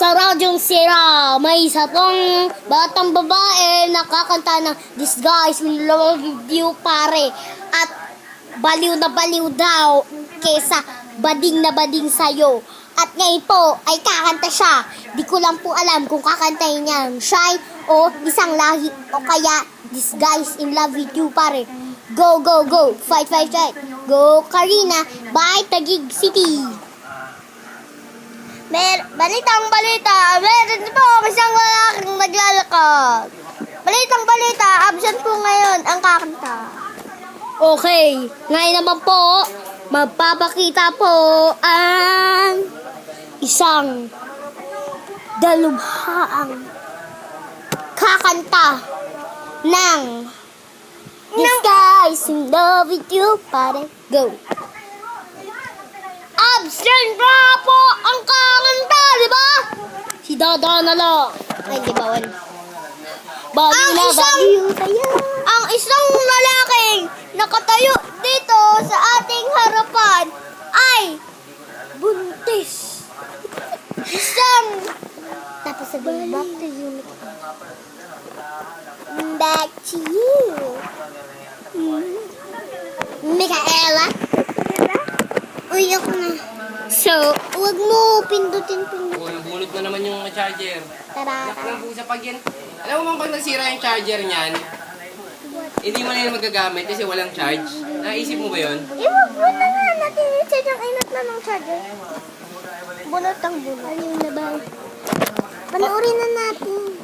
Sa Radyong Sira, may isa pong batang babae nakakanta ng This Guys Will Love You pare. At baliw na baliw daw kesa bading na bading sa'yo. At ngayon po ay kakanta siya. Di ko lang po alam kung kakantayin niya Shine o Isang Lahi o kaya This Guys in Love with You pare. Go, go, go. Fight, fight, fight. Go, Karina. Bye, Taguig City. Balitang balita, meron po isang lalaking naglalakad. Balitang balita, absent po ngayon ang kakanta. Okay, ngayon naman po, magpapakita po ang isang dalubhaang kakanta ng This Guy's in Love with You, pare. Go! Absent na po ang kakanta, di ba? Si Dada na lang. Ay, di ba? Ang isang lalaking nakatayo dito sa ating harapan ay buntis. Tapos sabihin, back to you. Back to you. Micaela? Uy, ako na. So, huwag mo pindutin. Uy, bunod na naman yung charger. Tara. Naklang po sa pag yan. Alam mo bang pag nasira yung charger niyan, hindi mo na yun magagamit kasi walang charge. Naisip mo ba yun? Iwag mo na nga natin. Sadyang inat na ng charger. Bunot ang bunot. Ayun na ba? Panoorin na natin.